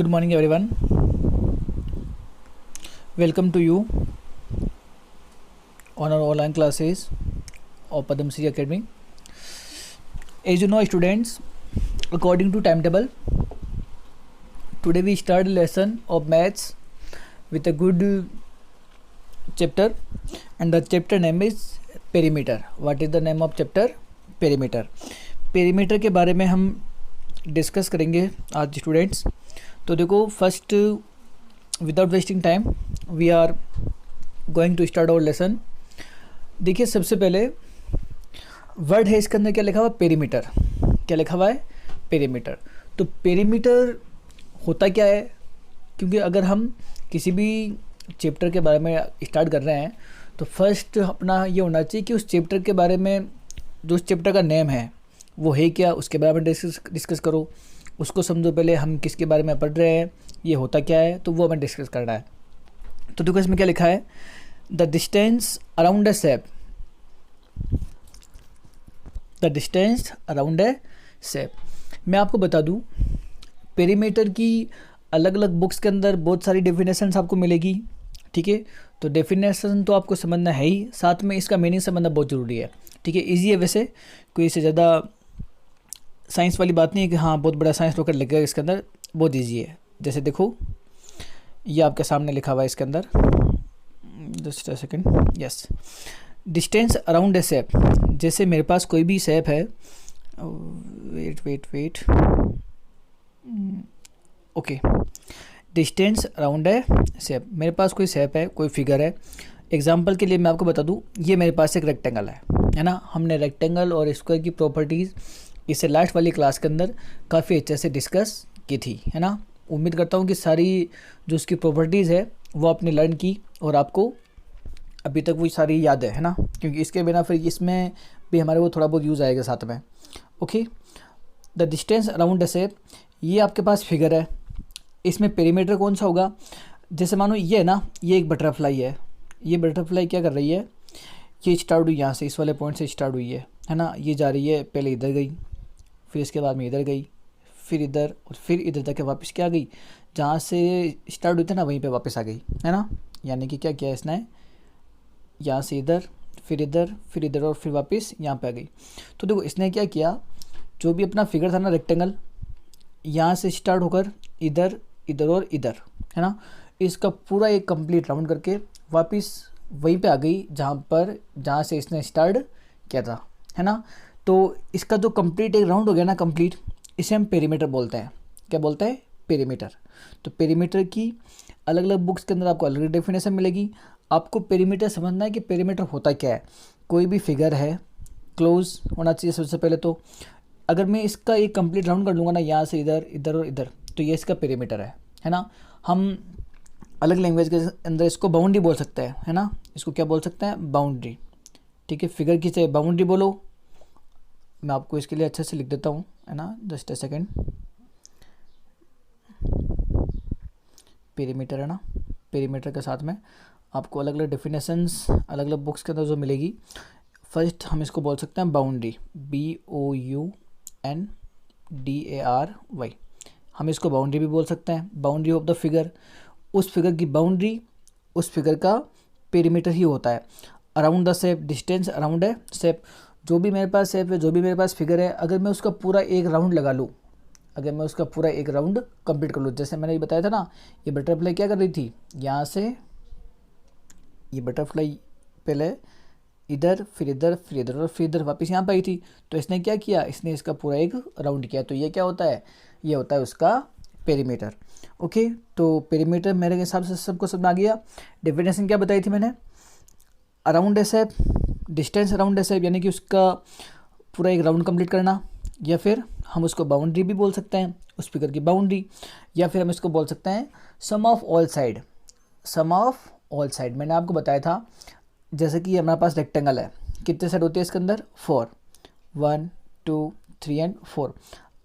Good morning, everyone. Welcome to you on our online classes of Padam Shri Academy. As you know, students, according to timetable, today we start a lesson of maths with a good chapter, and the chapter name is perimeter. What is the name of chapter? Perimeter. Perimeter के बारे में हम discuss करेंगे आज students. तो देखो, first without wasting time we are going to start our lesson. देखिए, सबसे पहले वर्ड है इसके अंदर क्या लिखा हुआ है? पेरीमीटर. क्या लिखा हुआ है? पेरीमीटर. तो पेरीमीटर होता क्या है? क्योंकि अगर हम किसी भी चैप्टर के बारे में स्टार्ट कर रहे हैं तो फर्स्ट अपना ये होना चाहिए कि उस चैप्टर के बारे में, जो उस चैप्टर का नेम है वो है क्या, उसके बारे में डिस्कस करो. उसको समझो पहले हम किसके बारे में पढ़ रहे हैं, ये होता क्या है, तो वो हमें डिस्कस करना है. तो देखो इसमें क्या लिखा है? The distance around a shape. The distance around a shape. मैं आपको बता दूं, पेरीमीटर की अलग अलग बुक्स के अंदर बहुत सारी डेफिनेशंस आपको मिलेगी. ठीक है, तो डेफिनेशन तो आपको समझना है ही, साथ में इसका मीनिंग समझना बहुत ज़रूरी है. ठीक है, ईजी है वैसे, कोई इससे ज़्यादा साइंस वाली बात नहीं है कि हाँ बहुत बड़ा साइंस होकर लगेगा. इसके अंदर बहुत ईजी है. जैसे देखो, ये आपके सामने लिखा हुआ है इसके अंदर, just a second. Yes, distance around a shape. जैसे मेरे पास कोई भी शेप है, wait okay. Distance around a shape, मेरे पास कोई शेप है, कोई फिगर है. एग्जाम्पल के लिए मैं आपको बता दूं, ये मेरे पास एक रेक्टेंगल है ना. हमने रेक्टेंगल और स्क्वायर की प्रॉपर्टीज़ इसे लास्ट वाली क्लास के अंदर काफ़ी अच्छे से डिस्कस की थी, है ना. उम्मीद करता हूँ कि सारी जो उसकी प्रॉपर्टीज़ है वो आपने लर्न की और आपको अभी तक वो सारी याद है ना. क्योंकि इसके बिना फिर इसमें भी हमारे वो थोड़ा बहुत यूज़ आएगा साथ में. Okay, the distance around the shape. ये आपके पास फिगर है, इसमें पेरीमीटर कौन सा होगा? जैसे मानो ये है ना, ये एक बटरफ्लाई है. ये बटरफ्लाई क्या कर रही है? ये स्टार्ट हुई यहाँ से, इस वाले पॉइंट से स्टार्ट हुई है ना. ये जा रही है, पहले इधर गई, फिर इसके बाद में इधर गई, फिर इधर, और फिर इधर तक वापस क्या गई, जहाँ से स्टार्ट हुई थी ना वहीं पे वापस आ गई, है ना. यानी कि क्या किया इसने, यहाँ से इधर, फिर इधर, फिर इधर, और फिर वापस यहाँ पे आ गई. तो देखो इसने क्या किया, जो भी अपना फिगर था ना रेक्टेंगल, यहाँ से स्टार्ट होकर इधर, इधर और इधर, है ना, इसका पूरा एक कंप्लीट राउंड करके वापस वहीं पे आ गई जहाँ से इसने स्टार्ट किया था, है ना. तो इसका जो कंप्लीट एक राउंड हो गया ना कंप्लीट, इसे हम पेरीमीटर बोलते हैं. क्या बोलते हैं? पेरीमीटर. तो पेरीमीटर की अलग अलग बुक्स के अंदर आपको अलग अलग डेफिनेशन मिलेगी. आपको पेरीमीटर समझना है कि पेरीमीटर होता क्या है. कोई भी फिगर है, क्लोज होना चाहिए सबसे पहले. तो अगर मैं इसका एक कंप्लीट राउंड कर लूँगा ना, यहाँ से इधर, इधर और इधर, तो ये इसका पेरीमीटर है ना. हम अलग लैंग्वेज के अंदर इसको बाउंड्री बोल सकते हैं, है ना. इसको क्या बोल सकते हैं? बाउंड्री. ठीक है, फिगर की चाहे बाउंड्री बोलो. मैं आपको इसके लिए अच्छे से लिख देता हूँ, है ना. Just a second. पेरीमीटर है ना, पेरीमीटर के साथ में आपको अलग अलग डेफिनेशंस अलग अलग बुक्स के अंदर जो मिलेगी. फर्स्ट हम इसको बोल सकते हैं बाउंड्री, BOUNDARY. हम इसको बाउंड्री भी बोल सकते हैं, बाउंड्री ऑफ द फिगर. उस फिगर की बाउंड्री, उस फिगर का पेरीमीटर ही होता है. Around the shape, distance around a shape. जो भी मेरे पास शेप है, जो भी मेरे पास फिगर है, अगर मैं उसका पूरा एक राउंड लगा लूँ, अगर मैं उसका पूरा एक राउंड कंप्लीट कर लूँ, जैसे मैंने ये बताया था ना, ये बटरफ्लाई क्या कर रही थी, यहाँ से ये बटरफ्लाई पहले इधर, फिर इधर, फिर इधर और फिर इधर वापस यहाँ पर आई थी. तो इसने क्या किया, इसने इसका पूरा एक राउंड किया. तो ये क्या होता है? ये होता है उसका पेरीमीटर. ओके, तो पेरीमीटर मेरे हिसाब से सबको समझ आ गया. डेफिनेशन क्या बताई थी मैंने? Around a shape, distance around a shape, यानी कि उसका पूरा एक राउंड कंप्लीट करना. या फिर हम उसको बाउंड्री भी बोल सकते हैं, उस फिगर की बाउंड्री. या फिर हम इसको बोल सकते हैं sum of all side. Sum of all side मैंने आपको बताया था. जैसे कि हमारे पास रेक्टेंगल है, कितने साइड होते हैं इसके अंदर? 4. 1 2 3 एंड 4.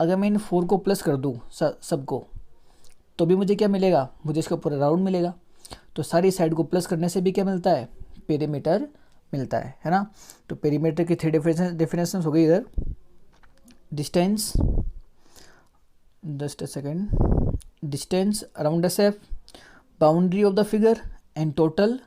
अगर मैं इन 4 को प्लस कर दूँ सबको, तो भी मुझे क्या मिलेगा? मुझे इसका पूरा राउंड मिलेगा. तो सारी साइड को प्लस करने से भी क्या मिलता है? पेरीमीटर मिलता है ना. तो पेरीमीटर की 3 डेफिनेशन हो गई इधर. Distance, just a second, distance around the shape, boundary of the figure and total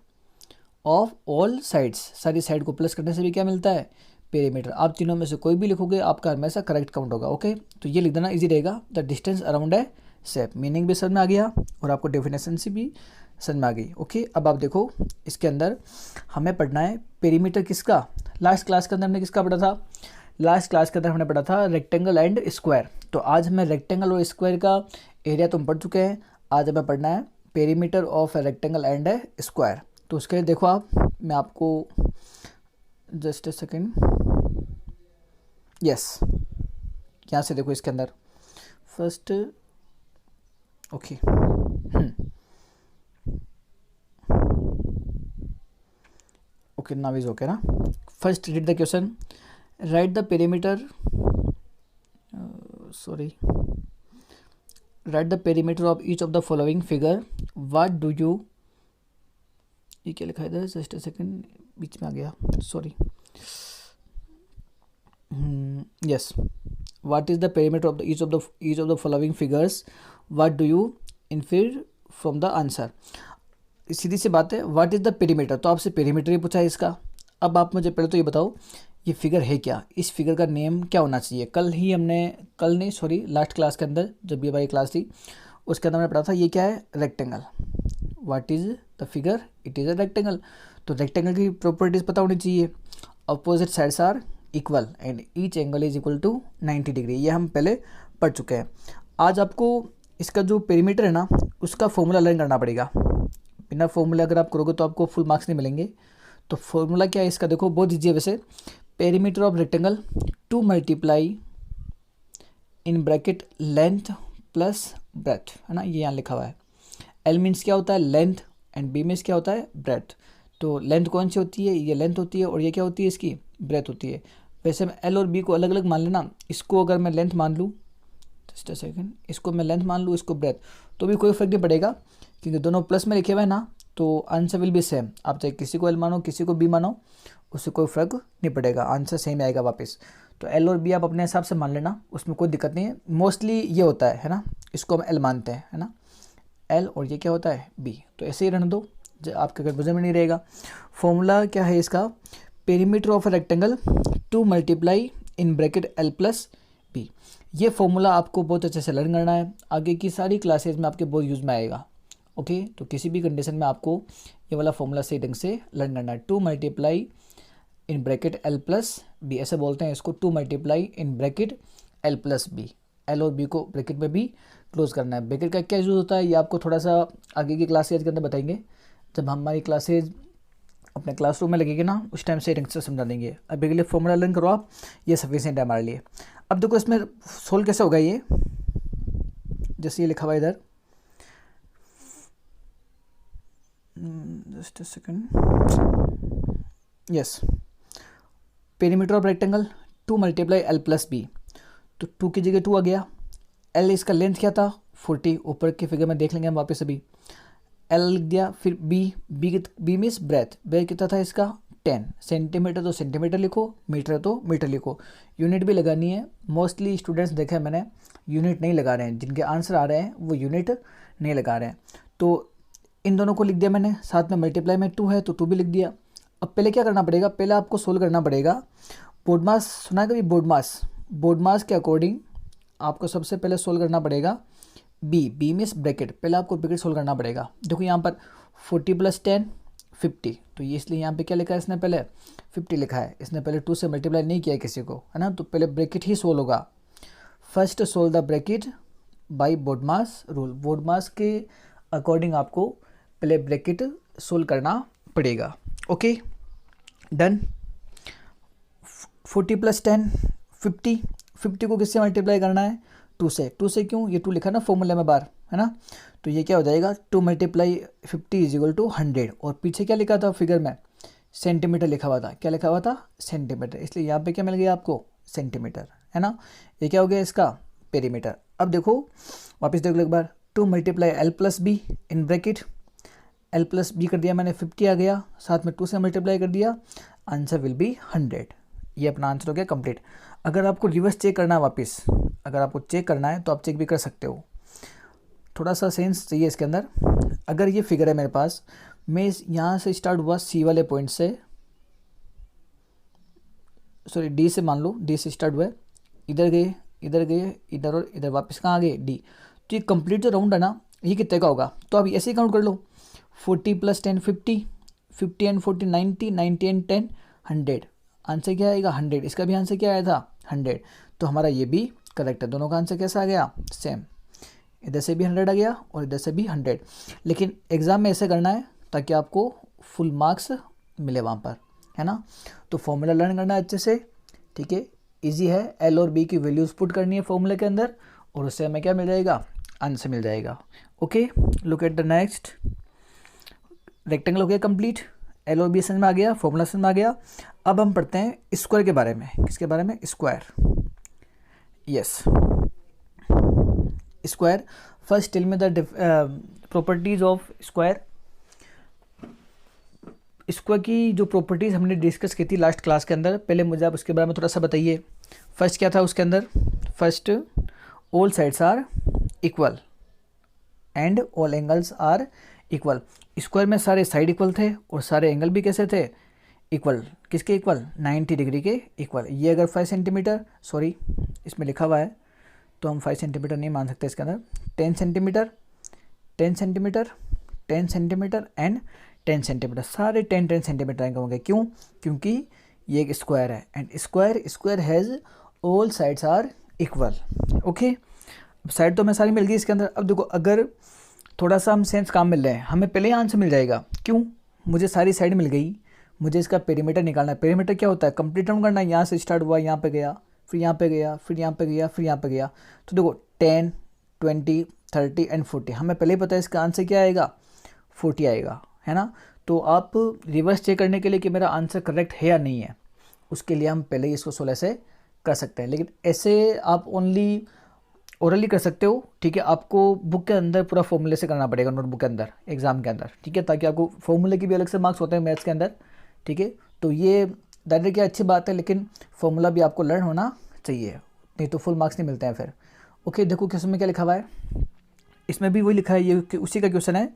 of all sides, सारी साइड को प्लस करने से भी क्या मिलता है, पेरीमीटर। आप तीनों में से कोई भी लिखोगे आपका हमेशा करेक्ट काउंट होगा। ओके, तो ये लिख देना, इजी रहेगा। The distance around a shape, meaning भी समझ में आ गया और आपको डेफिनेशन से भी समझ में आ गई। ओके, अब आप देखो इसके अंदर हमें पढ़ना है पेरीमीटर किसका। लास्ट क्लास के अंदर हमने किसका पढ़ा था, लास्ट क्लास के अंदर हमने पढ़ा था रेक्टेंगल एंड स्क्वायर। तो आज हमें रेक्टेंगल और स्क्वायर का एरिया तो हम पढ़ चुके हैं, आज हमें पढ़ना है perimeter of a rectangle and A square. तो उसके लिए देखो आप, मैं आपको जस्ट ए सेकेंड, यस, यहाँ से देखो इसके अंदर first, okay, okay now is okay ना। First read the question, write the perimeter, sorry, write the perimeter of each of the following figure, what do you, ये क्या लिखा है इधर, जस्ट ए सेकेंड, बीच में आ गया, sorry, yes, what is the perimeter of the each of the following figures, what do you infer from the answer। सीधी सी बात है, व्हाट इज़ द पेरीमीटर, तो आपसे पेरीमीटर ही पूछा है इसका। अब आप मुझे पहले तो ये बताओ ये फिगर है क्या, इस फिगर का नेम क्या होना चाहिए। कल नहीं सॉरी लास्ट क्लास के अंदर जब ये हमारी क्लास थी उसके अंदर मैंने पढ़ा था ये क्या है, rectangle. What is the figure, it is a rectangle. तो रेक्टेंगल की प्रॉपर्टीज़ पता होनी चाहिए, opposite sides are equal and each angle is equal to 90 degree, ये हम पहले पढ़ चुके हैं। आज आपको इसका जो पेरीमीटर है ना उसका फॉर्मूला लर्न करना पड़ेगा। बिना फॉर्मूला अगर आप करोगे तो आपको फुल मार्क्स नहीं मिलेंगे। तो फॉर्मूला क्या है इसका, देखो बहुत ईजी है वैसे, perimeter of rectangle two multiply in bracket length plus breadth, है ना, ये यहाँ लिखा हुआ है। एल मीन्स क्या होता है लेंथ एंड बी मीन्स क्या होता है ब्रेथ। तो लेंथ कौन सी होती है, ये लेंथ होती है और ये क्या होती है इसकी ब्रेथ होती है। वैसे मैं एल और बी को अलग अलग मान लेना, इसको अगर मैं लेंथ मान लूँ, जस्ट अ सेकेंड, इसको मैं लेंथ मान लूँ, इसको ब्रेथ, तो भी कोई फर्क नहीं पड़ेगा क्योंकि दोनों प्लस में लिखे हुए हैं ना, तो आंसर विल बी सेम। आप चाहे किसी को एल मानो किसी को बी मानो, उससे कोई फ़र्क नहीं पड़ेगा, आंसर सेम आएगा वापस। तो एल और बी आप अपने हिसाब से मान लेना, उसमें कोई दिक्कत नहीं है। मोस्टली ये होता है ना, इसको हम एल मानते हैं, है ना, एल, और ये क्या होता है बी, तो ऐसे ही रहने दो, आपके कन्फ्यूजन में नहीं रहेगा। फॉर्मूला क्या है इसका, perimeter of rectangle two multiply in bracket L plus B. ये फॉर्मूला आपको बहुत अच्छे से लर्न करना है, आगे की सारी क्लासेज में आपके बहुत यूज़ में आएगा। ओके, तो किसी भी कंडीशन में आपको ये वाला फॉर्मूला सही ढंग से लर्न करना है। Two multiply in bracket L plus B, ऐसे बोलते हैं इसको, two multiply in bracket L plus B. L और बी को ब्रैकेट में भी क्लोज करना है। ब्रैकेट का क्या यूज़ होता है ये आपको थोड़ा सा आगे की क्लासेज के अंदर बताएंगे, जब हमारी क्लासेज अपने क्लासरूम में लगेगी ना उस टाइम से ढंग से समझा देंगे। अभी के लिए फॉर्मूला लर्न करो आप, ये सफिशिएंट है हमारे लिए। अब देखो इसमें सोल्व कैसे होगा ये, जैसे ये लिखा हुआ इधर, just a second, yes, perimeter of rectangle two multiply L plus B, तो टू की जगह टू आ गया। एल इसका लेंथ क्या था 40, ऊपर के फिगर में देख लेंगे हम वापस अभी। एल लिख दिया, फिर बी मीन्स ब्रेथ, ब्रेथ कितना था इसका 10 सेंटीमीटर, तो सेंटीमीटर लिखो, मीटर तो मीटर लिखो। यूनिट भी लगानी है, मोस्टली स्टूडेंट्स देखे हैं मैंने यूनिट नहीं लगा रहे हैं, जिनके आंसर आ रहे हैं वो यूनिट नहीं लगा रहे हैं। तो इन दोनों को लिख दिया मैंने, साथ में मल्टीप्लाई में 2 है तो 2 भी लिख दिया। अब पहले क्या करना पड़ेगा, पहले आपको सोल्व करना पड़ेगा बोर्ड मास, सुना है कभी बोर्ड मास, बोर्ड मास के अकॉर्डिंग आपको सबसे पहले सोल्व करना पड़ेगा बी मीन्स ब्रैकेट, पहले आपको ब्रैकेट सोल्व करना पड़ेगा। देखो यहाँ पर 40 + 10 50, तो ये इसलिए यहाँ पे क्या लिखा है इसने पहले 50 लिखा है, इसने पहले 2 से मल्टीप्लाई नहीं किया है किसी को, है ना, तो पहले ब्रैकेट ही सोल्व होगा। First solve the bracket by BODMAS rule, BODMAS के अकॉर्डिंग आपको पहले ब्रैकेट सोल्व करना पड़ेगा। Okay done. 40 + 10 50, 50 को किससे मल्टीप्लाई करना है 2 से, 2 से क्यों, ये 2 लिखा ना फॉर्मूले में बार, है ना, तो ये क्या हो जाएगा 2 × 50 = 100, और पीछे क्या लिखा था फिगर में सेंटीमीटर लिखा हुआ था, क्या लिखा हुआ था सेंटीमीटर, इसलिए यहाँ पे क्या मिल गया आपको सेंटीमीटर, है ना। ये क्या हो गया इसका पेरीमीटर। अब देखो वापस देख लो एक बार, 2 × L plus B in bracket, L plus B कर दिया मैंने 50 आ गया, साथ में 2 से मल्टीप्लाई कर दिया, आंसर विल बी 100। ये अपना आंसर हो गया कंप्लीट। अगर आपको रिवर्स चेक करना है वापस, अगर आपको चेक करना है तो आप चेक भी कर सकते हो, थोड़ा सा सेंस चाहिए इसके अंदर। अगर ये फिगर है मेरे पास, मैं यहाँ से स्टार्ट हुआ सी वाले पॉइंट से, सॉरी डी से, मान लो डी से स्टार्ट हुआ, इधर गए, इधर गए, इधर और इधर, वापस कहाँ आ गए, डी। तो ये कंप्लीट जो राउंड है ना, ये कितने का होगा? तो आप ऐसे ही काउंट कर लो, 40 + 10 50, 50 एंड 40 90, 90 एंड 10 100। आंसर क्या आएगा? 100। इसका भी आंसर क्या आया था? 100। तो हमारा ये भी करेक्ट है। दोनों का आंसर कैसा आ गया? सेम। इधर से भी 100 आ गया और इधर से भी 100। लेकिन एग्ज़ाम में ऐसे करना है ताकि आपको फुल मार्क्स मिले वहाँ पर, है ना। तो फॉर्मूला लर्न करना है अच्छे से, ठीक है। इजी है। एल और बी की वैल्यूज़ पुट करनी है फॉर्मूले के अंदर और उससे हमें क्या मिल जाएगा? आंसर मिल जाएगा। Okay, look at the next. Rectangle हो गया कंप्लीट, एल और बी समझ में आ गया, फॉर्मूला समझ में आ गया। अब हम पढ़ते हैं स्क्वायर के बारे में। किसके बारे में? Square. Yes, square. First tell me the properties of square. Square की जो प्रॉपर्टीज़ हमने डिस्कस की थी लास्ट क्लास के अंदर, पहले मुझे आप उसके बारे में थोड़ा सा बताइए। फर्स्ट क्या था उसके अंदर? First, all sides are equal and all angles are equal. Square में सारे साइड इक्वल थे और सारे एंगल भी कैसे थे? इक्वल। किसके इक्वल? 90 डिग्री के इक्वल। ये अगर 5 सेंटीमीटर, सॉरी इसमें लिखा हुआ है तो हम 5 सेंटीमीटर नहीं मान सकते इसके अंदर, 10 centimetre, 10 centimetre, 10 centimetre and 10 centimetre, सारे 10-10 सेंटीमीटर एंगल होंगे। क्यों? क्योंकि ये एक स्क्वायर है and square has all sides are equal. Okay, side तो हमें सारी मिल गई इसके अंदर। अब देखो, अगर थोड़ा सा हम सेंस काम मिल रहे हैं, हमें पहले ही आंसर मिल जाएगा। क्यों? मुझे सारी साइड मिल गई, मुझे इसका पेरीमीटर निकालना है। पेरीमीटर क्या होता है? कंप्लीट राउंड करना है। यहाँ से स्टार्ट हुआ, यहाँ पे गया, फिर यहाँ पे गया, फिर यहाँ पे गया, फिर यहाँ पे गया। तो देखो 10, 20, 30 एंड 40, हमें पहले ही पता है इसका आंसर क्या आएगा? 40 आएगा, है ना। तो आप रिवर्स चेक करने के लिए कि मेरा आंसर करेक्ट है या नहीं है, उसके लिए हम पहले ही इसको 16 से कर सकते हैं। लेकिन ऐसे आप ओनली ओरली कर सकते हो, ठीक है। आपको बुक के अंदर पूरा फॉर्मूले से करना पड़ेगा, नोटबुक के अंदर, एग्जाम के अंदर, ठीक है, ताकि आपको फॉर्मूले की भी अलग से मार्क्स होते हैं मैथ्स के अंदर, ठीक है। तो ये दैट क्या अच्छी बात है, लेकिन फॉर्मूला भी आपको लर्न होना चाहिए, नहीं तो फुल मार्क्स नहीं मिलते हैं फिर। ओके, देखो क्वेश्चन में क्या लिखा हुआ है। इसमें भी वही लिखा है, ये उसी का क्वेश्चन है।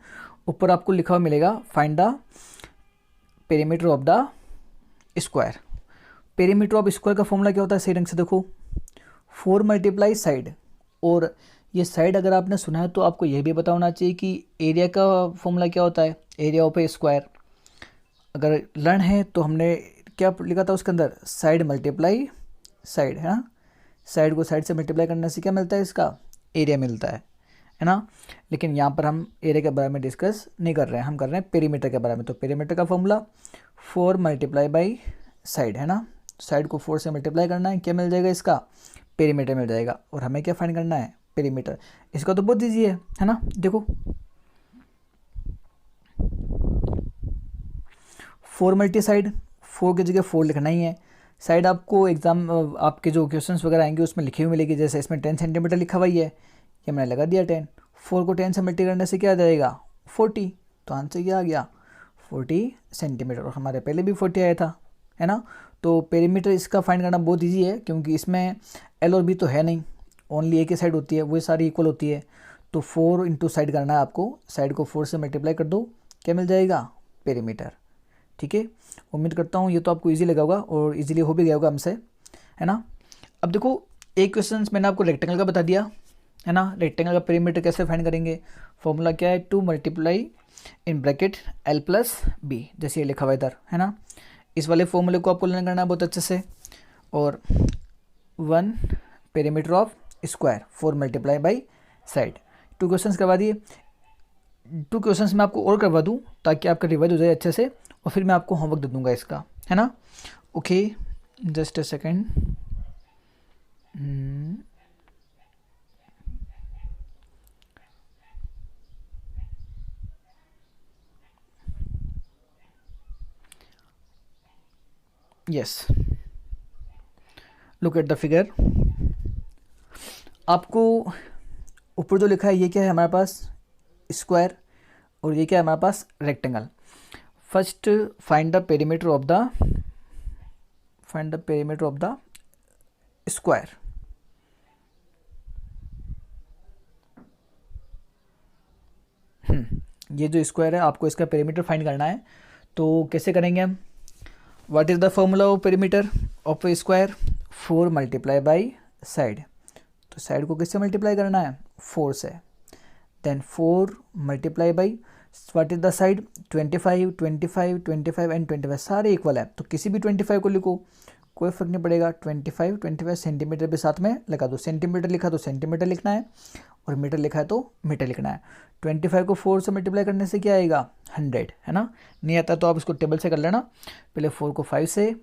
ऊपर आपको लिखा हुआ मिलेगा, find the perimeter of the square. Perimeter of square का फॉर्मूला क्या होता है? सही ढंग से देखो, 4 × साइड। और ये साइड अगर आपने सुना है तो आपको यह भी पता होना चाहिए कि एरिया का फॉर्मूला क्या होता है? Area of a square. अगर लर्न है तो हमने क्या लिखा था उसके अंदर? साइड मल्टीप्लाई साइड, है ना। साइड को साइड से मल्टीप्लाई करने से क्या मिलता है? इसका एरिया मिलता है ना। लेकिन यहाँ पर हम एरिया के बारे में डिस्कस नहीं कर रहे हैं, हम कर रहे हैं पेरीमीटर के बारे में। तो पेरीमीटर का फॉर्मूला 4 × साइड, है ना। साइड को 4 से मल्टीप्लाई करना है, क्या मिल जाएगा? इसका पेरीमीटर मिल जाएगा। और हमें क्या फाइंड करना है? पेरीमीटर। इसका तो बहुत ईजी है ना। देखो 4 × साइड, 4 की जगह 4 लिखना ही है। साइड आपको एग्जाम आपके जो क्वेश्चंस वगैरह आएंगे उसमें लिखी हुई मिलेगी। जैसे इसमें 10 सेंटीमीटर लिखा हुआ ही है, ये मैंने लगा दिया 10। 4 को 10 से मल्टी करने से क्या आ जाएगा? 40। तो आंसर क्या आ गया? 40 सेंटीमीटर। और हमारे पहले भी 40 आया था, है ना। तो पेरीमीटर इसका फाइंड करना बहुत ईजी है, क्योंकि इसमें एल और बी तो है नहीं, ओनली एक ही साइड होती है, वही सारी इक्वल होती है। तो 4 इंटू साइड करना है आपको, साइड को 4 से मल्टीप्लाई कर दो, क्या मिल जाएगा? पेरीमीटर, ठीक है। उम्मीद करता हूँ ये तो आपको इजी लगा होगा और इजीली हो भी गया होगा हमसे, है ना। अब देखो, एक क्वेश्चन मैंने आपको रेक्टेंगल का बता दिया, है ना। रेक्टेंगल का पेरीमीटर कैसे फाइंड करेंगे? फॉर्मूला क्या है? 2 × इन ब्रैकेट L + B, जैसे ये लिखा हुआ इधर, है ना। इस वाले फॉर्मूले को आपको लर्न करना है बहुत अच्छे से। और 1 perimeter of square 4 × side. 2 questions करवा दिए। 2 क्वेश्चंस मैं आपको और करवा दूं ताकि आपका रिवाइज हो जाए अच्छे से, और फिर मैं आपको होमवर्क दे दूंगा इसका, है ना। Okay, just a second. Yes, look at the figure. आपको ऊपर जो लिखा है ये क्या है हमारे पास? स्क्वायर। और ये क्या है हमारे पास? Rectangle. First find the perimeter of the square. ये जो स्क्वायर है आपको इसका पेरीमीटर फाइंड करना है। तो कैसे करेंगे हम? What is the formula of perimeter of a square? 4 multiply by side. तो साइड को किससे मल्टीप्लाई करना है? 4 से। Then 4 multiply by what is the side? 25, 25, 25 and 25 सारे इक्वल है, तो किसी भी 25 को लिखो, कोई फर्क नहीं पड़ेगा। 25, 25 सेंटीमीटर भी साथ में लगा दो। सेंटीमीटर लिखा तो सेंटीमीटर लिखना है, और मीटर लिखा है तो मीटर लिखना है। 25 को 4 से मल्टीप्लाई करने से क्या आएगा? 100, है ना। नहीं आता तो आप इसको टेबल से कर लेना। पहले 4 को 5 से,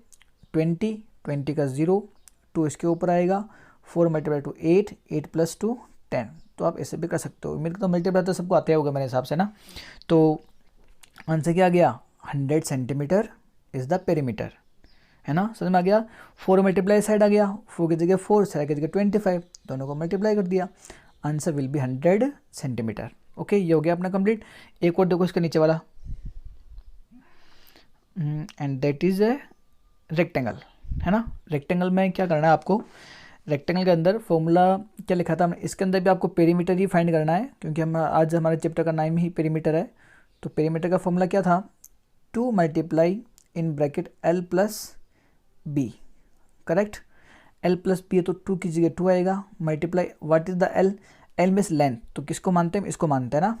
20, 20 का 0, 2 इसके ऊपर आएगा, 4 मल्टीप्लाई टू 8, 8 प्लस 2 10। तो आप ऐसे भी कर सकते हो। मेरे को तो मल्टीप्लाई तो सबको आते होगा मेरे हिसाब से ना। तो आंसर क्या आ गया? 100 सेंटीमीटर इज़ द पेरीमीटर, है ना। समझ में आ गया। 4 मल्टीप्लाई साइड आ गया, 4 की जगह 4, साइड की जगह 25, दोनों को मल्टीप्लाई कर दिया, answer will be 100 centimetre. Okay, ये हो गया अपना कंप्लीट। एक और देखो इसका नीचे वाला, and that is a rectangle, है ना। रेक्टेंगल में क्या करना है आपको? रेक्टेंगल के अंदर फॉर्मूला क्या लिखा था हमने? इसके अंदर भी आपको पेरीमीटर ही फाइंड करना है, क्योंकि हम आज हमारे चैप्टर का नाम ही पेरीमीटर है। तो पेरीमीटर का फॉर्मूला क्या था? 2 multiply in bracket L plus B, correct. L plus B है तो 2 की जगह 2 आएगा, multiply what is the L? L means length, तो किसको मानते हैं? इसको मानते हैं ना।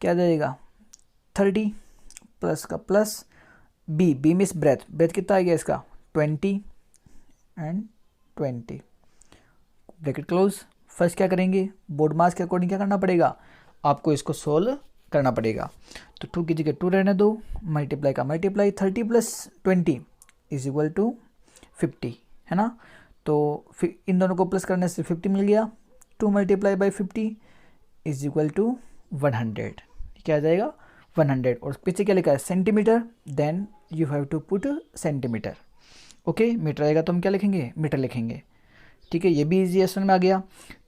क्या जाएगा? 30 प्लस का plus B means breadth, breadth कितना आ गया इसका? 20 एंड 20, ब्रैकेट क्लोज। फर्स्ट क्या करेंगे? बोर्ड मास के अकॉर्डिंग क्या करना पड़ेगा? आपको इसको सोल्व करना पड़ेगा। तो 2 की जगह 2 रहने दो, मल्टीप्लाई का multiply, 30 plus 20 is equal to 50, है ना। तो फिर इन दोनों को प्लस करने से 50 मिल गया। 2 multiply by 50 is equal to 100। क्या आ जाएगा? 100। और पीछे क्या लिखा है? Centimetre, then you have to put centimetre. Okay, metre आएगा तो हम क्या लिखेंगे? मीटर लिखेंगे। ठीक है, ये भी इजी है, में आ गया।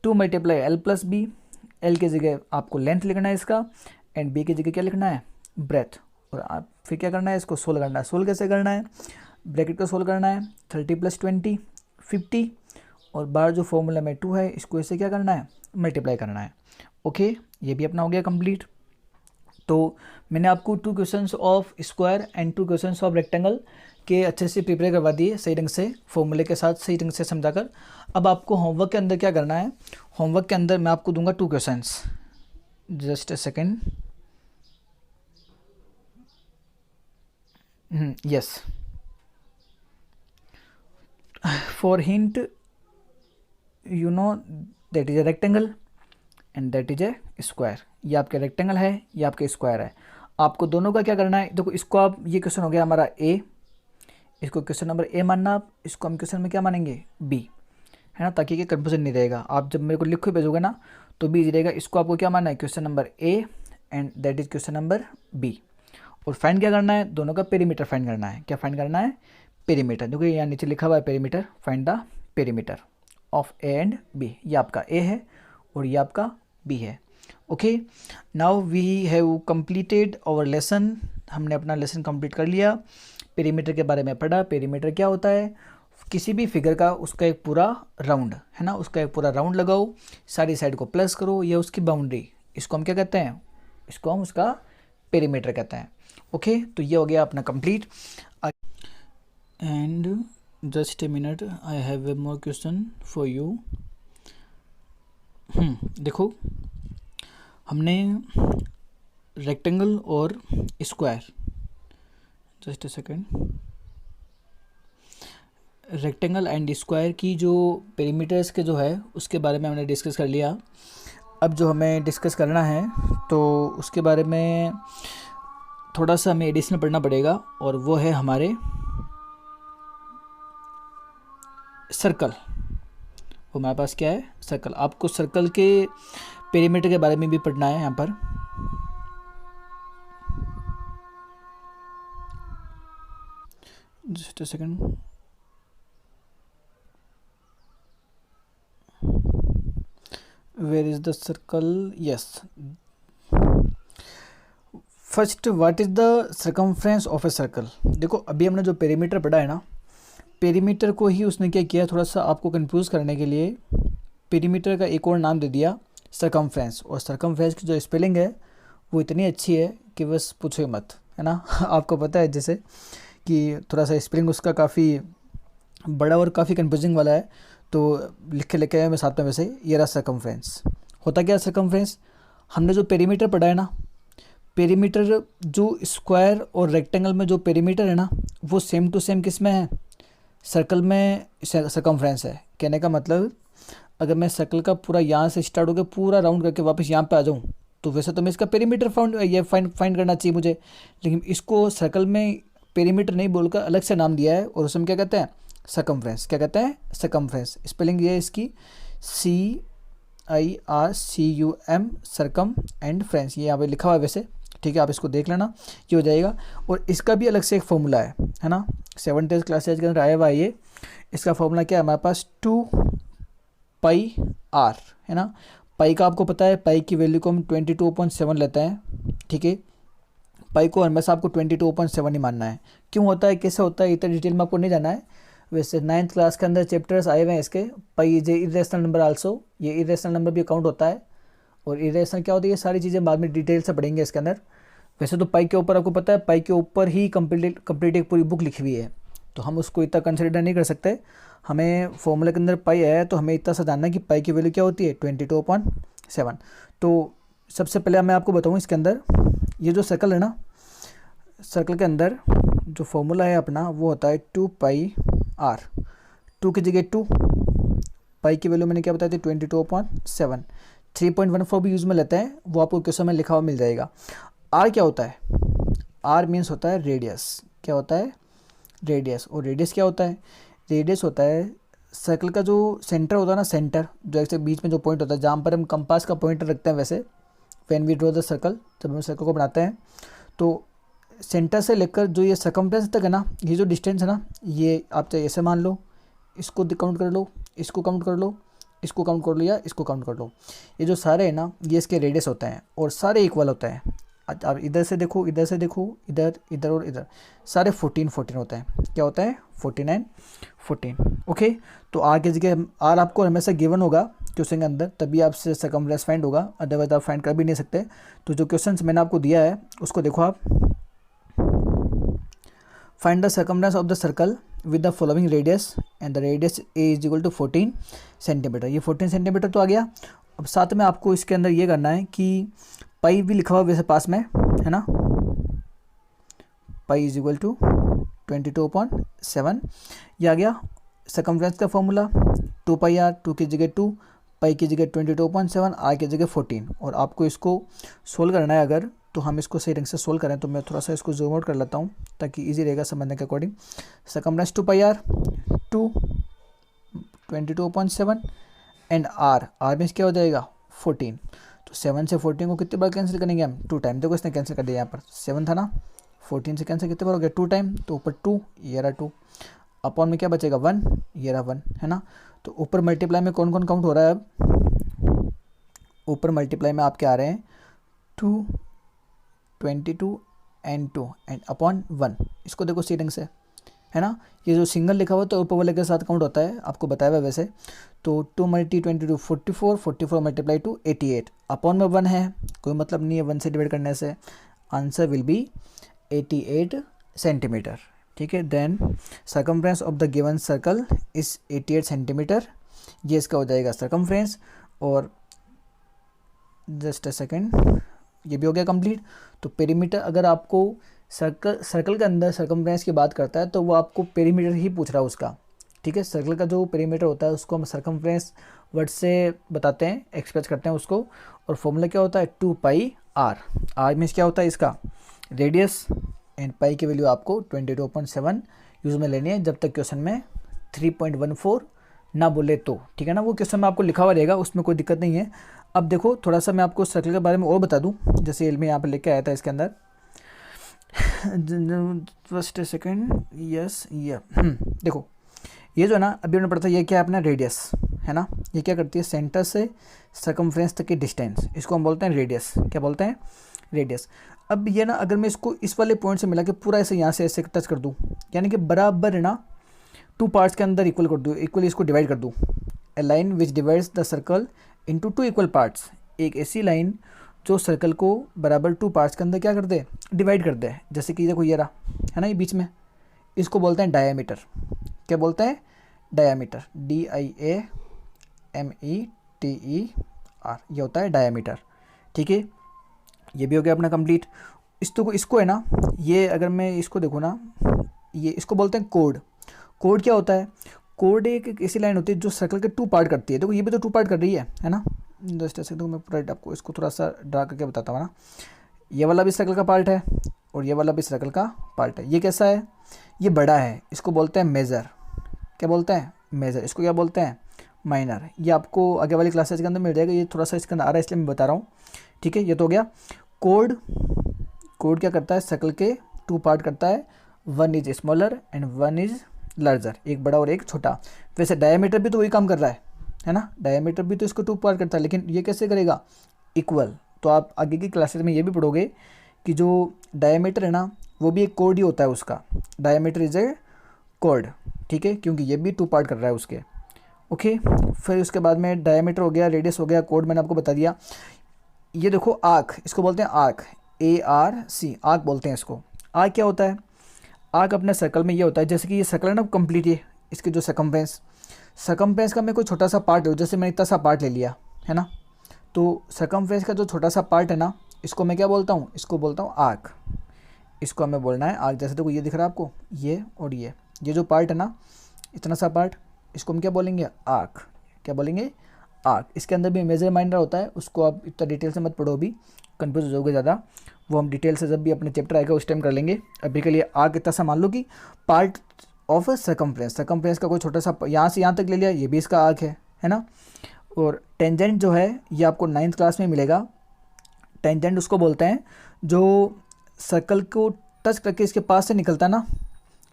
2 multiply L plus B, L की जगह आपको लेंथ लिखना है इसका, एंड B की जगह क्या लिखना है? ब्रेथ। और आप फिर क्या करना है? इसको सोल्व करना है। सोल्व कैसे करना है? ब्रैकेट को सोल्व करना है। 30 प्लस 20 50, और बाहर जो फॉर्मूला में 2 है इसको ऐसे क्या करना है? मल्टीप्लाई करना है। ओके, ये भी अपना हो गया कंप्लीट। तो मैंने आपको 2 questions of square and 2 questions of rectangle के अच्छे से प्रिपेयर करवा दिए, सही ढंग से फॉर्मूले के साथ सही ढंग से समझाकर। अब आपको होमवर्क के अंदर क्या करना है? होमवर्क के अंदर मैं आपको दूंगा 2 questions. Just a second. Yes, for hint, you know that is a rectangle and that is a square. ये आपके रेक्टेंगल है, ये आपके स्क्वायर है। आपको दोनों का क्या करना है? देखो, इसको आप, ये क्वेश्चन हो गया हमारा ए, इसको क्वेश्चन नंबर ए मानना आप, इसको हम क्वेश्चन में क्या मानेंगे? बी, है ना, ताकि ये कन्फ्यूजन नहीं रहेगा। आप जब मेरे को लिखो भेजोगे ना तो भी इजी रहेगा। इसको आपको क्या मानना है? Question number A and that is question number B. और फाइंड क्या करना है? दोनों का पेरीमीटर फाइंड करना है। क्या फाइंड करना है? पेरीमीटर। देखो यहाँ नीचे लिखा हुआ है perimeter, find the perimeter of A and B. ये आपका ए है और ये आपका बी है। Okay, now we have completed our lesson. हमने अपना लेसन कंप्लीट कर लिया। पेरीमीटर के बारे में पढ़ा। पेरीमीटर क्या होता है? किसी भी फिगर का उसका एक पूरा राउंड, है ना, उसका एक पूरा राउंड लगाओ, सारी साइड को प्लस करो, ये उसकी बाउंड्री, इसको हम क्या कहते हैं? इसको हम उसका पेरीमीटर कहते हैं। ओके, तो ये हो गया अपना complete. And just a minute, I have a more question for you. देखो, हमने रेक्टेंगल और square, just a second, rectangle and square की जो पेरीमीटर्स के जो है उसके बारे में हमने डिस्कस कर लिया। अब जो हमें डिस्कस करना है तो उसके बारे में थोड़ा सा हमें एडिशनल पढ़ना पड़ेगा, और वो है हमारे सर्कल। वो हमारे पास क्या है? सर्कल। आपको सर्कल के पेरीमीटर के बारे में भी पढ़ना है यहाँ पर। Just a second. Where is the circle? Yes, first, what is the circumference of a circle. देखो, अभी हमने जो पेरीमीटर पढ़ा है ना, पेरीमीटर को ही उसने क्या किया, थोड़ा सा आपको कंफ्यूज करने के लिए पेरीमीटर का एक और नाम दे दिया, सर्कमफ्रेंस। और सर्कमफ्रेंस की जो स्पेलिंग है वो इतनी अच्छी है कि बस पूछो ही मत, है ना। आपको पता है जैसे कि थोड़ा सा स्प्रिंग उसका काफ़ी बड़ा और काफ़ी कंफ्यूजिंग वाला है, तो लिख के लेके आया मैं साथ में। वैसे ये रहा सर्कमफ्रेंस। होता क्या है सर्कमफ्रेंस, हमने जो पेरीमीटर पढ़ा है ना, पेरीमीटर जो स्क्वायर और रेक्टेंगल में जो पेरीमीटर है ना, वो सेम टू सेम किस में है, सर्कल में सर्कमफ्रेंस है। कहने का मतलब अगर मैं सर्कल का पूरा यहाँ से स्टार्ट होकर पूरा राउंड करके वापस यहाँ पे आ जाऊँ, तो वैसे तो मैं इसका पेरीमीटर फाइंड करना चाहिए मुझे, लेकिन इसको सर्कल में पेरीमीटर नहीं बोलकर अलग से नाम दिया है, और उसमें क्या कहते हैं, सर्कमफ्रेंस। क्या कहते हैं, सर्कमफ्रेंस। स्पेलिंग ये है इसकी CIRCUM, सर्कम एंड फ्रेंस, ये यहाँ पे लिखा हुआ है वैसे, ठीक है, आप इसको देख लेना, ये हो जाएगा। और इसका भी अलग से एक फॉर्मूला है ना, 7th क्लासेज के अंदर आया हुआ है ये। इसका फॉर्मूला क्या है हमारे पास, 2πr, है ना। पाई का आपको पता है, पाई की वैल्यू को हम 22.7 लेते हैं, ठीक है। पाई को हमेशा आपको 22.7 ही मानना है। क्यों होता है, कैसे होता है, इतना डिटेल में आपको नहीं जाना है। वैसे 9th क्लास के अंदर चैप्टर्स आए हुए हैं इसके, pi is irrational number also, ये इरेशनल नंबर भी काउंट होता है। और इरेशनल क्या होती है, ये सारी चीज़ें बाद में डिटेल से पढ़ेंगे इसके अंदर। वैसे तो पाई के ऊपर आपको पता है, पाई के ऊपर ही कंप्लीट एक पूरी बुक लिखी हुई है, तो हम उसको इतना कंसिडर नहीं कर सकते। हमें फॉर्मूले के अंदर पाई है, तो हमें इतना सा जानना है कि पाई की वैल्यू क्या होती है, 22.7। तो सबसे पहले मैं आपको बताऊँ, इसके अंदर ये जो सर्कल है ना, सर्कल के अंदर जो फॉर्मूला है अपना, वो होता है 2πr। 2 की जगह 2, पाई की वैल्यू मैंने क्या बताई थी, 22.7। 3.14 भी यूज़ में लेते हैं, वो आपको क्वेश्चन में लिखा हुआ मिल जाएगा। आर क्या होता है, आर मीन्स होता है रेडियस। क्या होता है, रेडियस। और रेडियस क्या होता है, रेडियस होता है सर्कल का जो सेंटर होता है ना, सेंटर जो ऐसे बीच में जो पॉइंट होता है, जहाँ पर हम कंपास का पॉइंटर रखते हैं वैसे, when we draw the circle, जब हम सर्कल को बनाते हैं, तो सेंटर से लेकर जो ये सर्कमफ्रेंस तक है ना, ये जो डिस्टेंस है ना, ये आप चाहे ऐसे मान लो, इसको काउंट कर लो, इसको काउंट कर लो, इसको काउंट कर लो, या इसको काउंट कर लो, ये जो सारे हैं ना, ये इसके रेडियस होते हैं, और सारे इक्वल होते हैं। आप इधर से देखो, इधर से देखो, इधर इधर और इधर, सारे 14 होते हैं। क्या होता है, 14 ओके। तो आर की जगह आर आपको हमेशा गिवन होगा क्वेश्चन के अंदर, तभी आपसे सर्कमफ्रेंस फाइंड होगा, अदरवाइज आप फाइंड कर भी नहीं सकते। तो जो क्वेश्चन मैंने आपको दिया है उसको देखो आप, find the circumference of the circle with the following radius and the radius A is equal to 14 centimetre. ये 14 सेंटीमीटर तो आ गया। अब साथ में आपको इसके अंदर ये करना है कि पाई भी लिखा हुआ वैसे पास में, है ना, पाई इज इक्वल टू 22.7, ये आ गया सर्कमफ्रेंस का फॉर्मूला। 2πr, 2 की जगह 2, पाई की जगह 22.7, आर की जगह 14। और आपको इसको सोल्व करना है अगर, तो हम इसको सही ढंग से सोल्व करें, तो मैं थोड़ा सा इसको जूम आउट कर लेता हूँ ताकि इजी रहेगा समझने के according. Circumference 2πr, 2 22.7 and are में क्या हो जाएगा, 14। तो 7 से 14 को कितने बार कैंसिल करेंगे हम, 2 टाइम। देखो इसने कैंसिल कर दिया, यहाँ पर 7 था ना, 14 से कैंसिल कितने बार हो गया, 2 टाइम। तो ऊपर 2, ये रहा 2, अपॉन में क्या बचेगा 1, ये रहा 1, है ना। तो ऊपर मल्टीप्लाई में कौन कौन काउंट हो रहा है, अब ऊपर मल्टीप्लाई में आपके आ रहे हैं 2, 22 एंड 2 एंड अपॉन 1। इसको देखो सी ढंग से, है ना। ये जो सिंगल लिखा हुआ तो ऊपर वाले के साथ काउंट होता है, आपको बताया हुआ वैसे। तो 2 × 22 44, 44 मल्टीप्लाई टू 88, अपॉन में 1 है, कोई मतलब नहीं है 1 से डिवाइड करने से। आंसर विल बी 88 सेंटीमीटर, ठीक है। Then circumference of the given circle is 88 centimetre, ये इसका हो जाएगा सर्कमफ्रेंस। और जस्ट अ सेकेंड, ये भी हो गया कंप्लीट। तो पेरीमीटर, अगर आपको सर्कल के अंदर सर्कमफ्रेंस की बात करता है तो वो आपको पेरीमीटर ही पूछ रहा है उसका, ठीक है। सर्कल का जो पेरीमीटर होता है उसको हम सर्कमफ्रेंस वर्ड से बताते हैं, एक्सप्रेस करते हैं उसको। और फॉर्मूला क्या होता है, 2πr। आर मीन्स क्या होता है इसका, रेडियस, एंड पाई की वैल्यू आपको 22.7 यूज़ में लेनी है, जब तक क्वेश्चन में 3.14 ना बोले तो, ठीक है ना। वो क्वेश्चन में आपको लिखा हुआ रहेगा, उसमें कोई दिक्कत नहीं है। अब देखो थोड़ा सा मैं आपको सर्कल के बारे में और बता दूं, जैसे एल में यहाँ पर लेके आया था इसके अंदर, फर्स्ट सेकेंड, यस, ये देखो, ये जो है ना अभी हमने पढ़ा था, ये क्या है अपना रेडियस, है ना। ये क्या करती है, सेंटर से सर्कमफ्रेंस तक की डिस्टेंस, इसको हम बोलते हैं रेडियस। क्या बोलते हैं, रेडियस। अब ये ना, अगर मैं इसको इस वाले पॉइंट से मिला के पूरा ऐसे यहाँ से ऐसे टच कर दूँ, यानी कि बराबर है ना, 2 पार्ट्स के अंदर इक्वल कर दूँ, इक्वली इसको डिवाइड कर दूँ। A line which divides the circle into 2 equal parts, एक ऐसी लाइन जो सर्कल को बराबर 2 पार्ट्स के अंदर क्या कर दे, डिवाइड कर दे। जैसे कि देखो ये रहा है ना, ये बीच में, इसको बोलते हैं डायामीटर। क्या बोलते हैं, डायामीटर, DIAMETER, ये होता है डायामीटर। ठीक है, ये भी हो गया अपना कंप्लीट। इसको है ना, ये अगर मैं इसको देखूँ ना, ये इसको बोलते हैं कोड। कोड क्या होता है, कोड एक ऐसी लाइन होती है जो सर्कल के 2 पार्ट करती है। देखो ये भी तो 2 पार्ट कर रही है ना। जस्ट ऐसे देखो मैं पूरा आपको इसको थोड़ा सा ड्रा करके बताता हूँ ना। ये वाला भी सर्कल का पार्ट है और ये वाला भी सर्कल का पार्ट है। ये कैसा है, ये बड़ा है, इसको बोलते हैं मेज़र। क्या बोलते हैं, मेज़र। इसको क्या बोलते हैं, माइनर। ये आपको आगे वाली क्लासेस के अंदर मिल जाएगा, ये थोड़ा सा इसके अंदर आ रहा है इसलिए मैं बता रहा हूँ। ठीक है, ये तो हो गया कोड। कोड क्या करता है, सर्कल के 2 पार्ट करता है, 1 is smaller and 1 is larger, एक बड़ा और एक छोटा। वैसे डायमीटर भी तो वही काम कर रहा है ना, डायमीटर भी तो इसको 2 पार्ट करता है, लेकिन ये कैसे करेगा, इक्वल। तो आप आगे की क्लासेस में ये भी पढ़ोगे कि जो डायमीटर है ना, वो भी एक कोड ही होता है उसका, डायमीटर इज ए कोड। ठीक है, क्योंकि ये भी 2 पार्ट कर रहा है उसके। ओके, फिर उसके बाद में डायमीटर हो गया, रेडियस हो गया, कोड मैंने आपको बता दिया। ये देखो आर्क, इसको बोलते हैं आर्क, ARC, आर्क बोलते हैं इसको। आर्क क्या होता है, आर्क अपने सर्कल में ये होता है, जैसे कि ये सर्कल है ना कंप्लीट, ये इसके जो सकम्फेरेंस का मैं कोई छोटा सा पार्ट है, जैसे मैंने इतना सा पार्ट ले लिया है ना, तो सकम्फेरेंस का जो छोटा सा पार्ट है ना, इसको मैं क्या बोलता हूँ, इसको बोलता हूँ आर्क। इसको हमें बोलना है आर्क। जैसे देखो ये दिख रहा है आपको, ये और ये जो पार्ट है ना, इतना सा पार्ट, इसको हम क्या बोलेंगे, आर्क। क्या बोलेंगे, आर्क। इसके अंदर भी मेजर माइनर होता है, उसको आप इतना डिटेल से मत पढ़ो, भी कंफ्यूज हो जाओगे ज़्यादा, वो हम डिटेल से जब भी अपने चैप्टर आएगा उस टाइम कर लेंगे। अभी के लिए आर्क इतना सा मान लो कि पार्ट ऑफ सकम्फ्रेंस का कोई छोटा सा, यहाँ से यहाँ तक ले लिया, ये भी इसका आर्क है ना। और टेंजेंट जो है ये आपको 9th क्लास में मिलेगा। टेंजेंट उसको बोलते हैं जो सर्कल को टच करके इसके पास से निकलता है ना,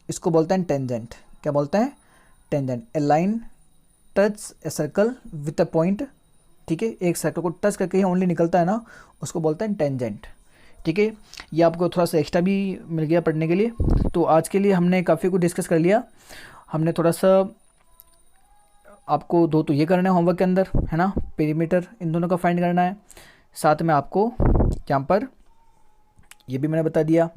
इसको बोलते हैं टेंजेंट। क्या बोलते हैं, tangent. A line touch a circle with a point. ठीक है, एक सर्कल को टच करके ही ओनली निकलता है ना, उसको बोलते हैं टेंजेंट। ठीक है, ये आपको थोड़ा सा एक्स्ट्रा भी मिल गया पढ़ने के लिए। तो आज के लिए हमने काफ़ी कुछ डिस्कस कर लिया। हमने थोड़ा सा आपको दो तो ये करना है होमवर्क के अंदर, है ना, पेरीमीटर इन दोनों का फाइंड करना है। साथ में आपको यहाँ पर ये भी मैंने बता दिया,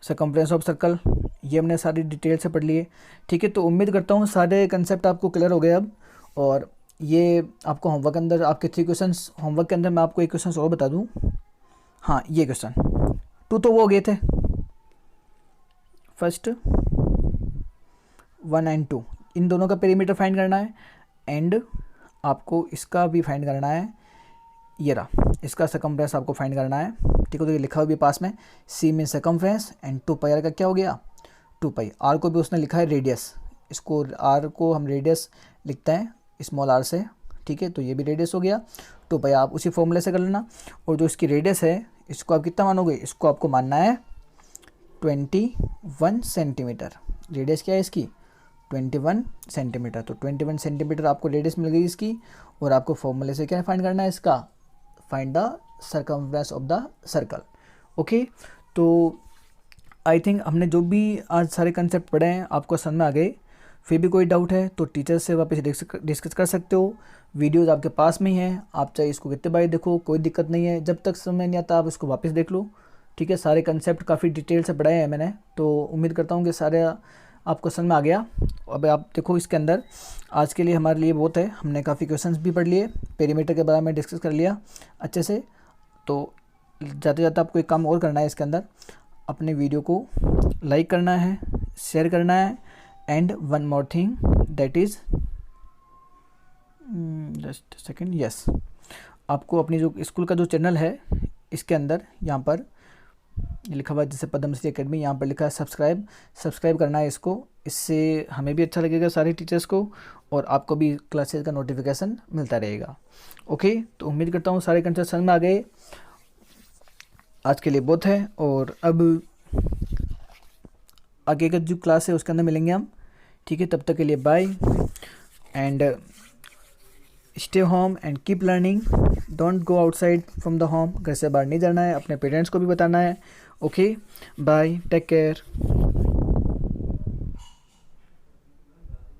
सकम्फ्रेंस ऑफ सर्कल, ये हमने सारी डिटेल से पढ़ लिए। ठीक है, तो उम्मीद करता हूँ सारे कंसेप्ट आपको क्लियर हो गए अब। और ये आपको होमवर्क के अंदर आपके 3 क्वेश्चंस, होमवर्क के अंदर मैं आपको एक क्वेश्चन और बता दूँ। हाँ, ये क्वेश्चन 2 तो वो हो गए थे, फर्स्ट 1 एंड 2, इन दोनों का पेरीमीटर फाइंड करना है। एंड आपको इसका भी फाइंड करना है, ये रहा, इसका सकम्फ्रेंस आपको फाइंड करना है। ठीक है, तो ये लिखा हुआ भी पास में, सी mean circumference and 2 pi are का क्या हो गया, 2 पाई। आर को भी उसने लिखा है रेडियस, इसको आर को हम रेडियस लिखते हैं स्मॉल आर से। ठीक है, तो ये भी रेडियस हो गया, 2 पाई आप उसी फॉर्मूले से कर लेना। और जो इसकी रेडियस है, इसको आप कितना मानोगे, इसको आपको मानना है 21 सेंटीमीटर। रेडियस क्या है इसकी, 21 सेंटीमीटर। तो 21 सेंटीमीटर आपको रेडियस मिल गई इसकी। और आपको फॉर्मूले से क्या फाइंड करना है इसका, find the circumference of the circle. Okay, तो आई थिंक हमने जो भी आज सारे कंसेप्ट पढ़े हैं आपको समझ में आ गए। फिर भी कोई डाउट है तो टीचर से वापस डिस्कस कर सकते हो। वीडियोज़ आपके पास में ही हैं, आप चाहे इसको कितने बार देखो, कोई दिक्कत नहीं है। जब तक समझ नहीं आता आप इसको वापस देख लो। ठीक है, सारे कंसेप्ट काफ़ी डिटेल से पढ़ाए हैं मैंने, तो उम्मीद करता हूँ कि सारे आपको समझ में आ गया। अब आप देखो इसके अंदर आज के लिए हमारे लिए बहुत है, हमने काफ़ी क्वेश्चंस भी पढ़ लिए, पेरीमीटर के बारे में डिस्कस कर लिया अच्छे से। तो जाते जाते आपको एक काम और करना है इसके अंदर, अपने वीडियो को लाइक करना है, शेयर करना है। And one more thing that is just second, yes, आपको अपनी जो स्कूल का जो चैनल है इसके अंदर यहाँ पर लिखा हुआ है जैसे पद्मश्री एकेडमी, यहाँ पर लिखा है सब्सक्राइब करना है इसको। इससे हमें भी अच्छा लगेगा सारे टीचर्स को, और आपको भी क्लासेस का नोटिफिकेशन मिलता रहेगा। ओके, तो उम्मीद करता हूँ सारे कंसेप्ट समझ में आ गए। आज के लिए बहुत है, और अब आगे का जो क्लास है उसके अंदर मिलेंगे हम। ठीक है, तब तक के लिए bye and stay home and keep learning. Don't go outside from the home, घर से बाहर नहीं जाना है, अपने पेरेंट्स को भी बताना है। Okay, bye, take care.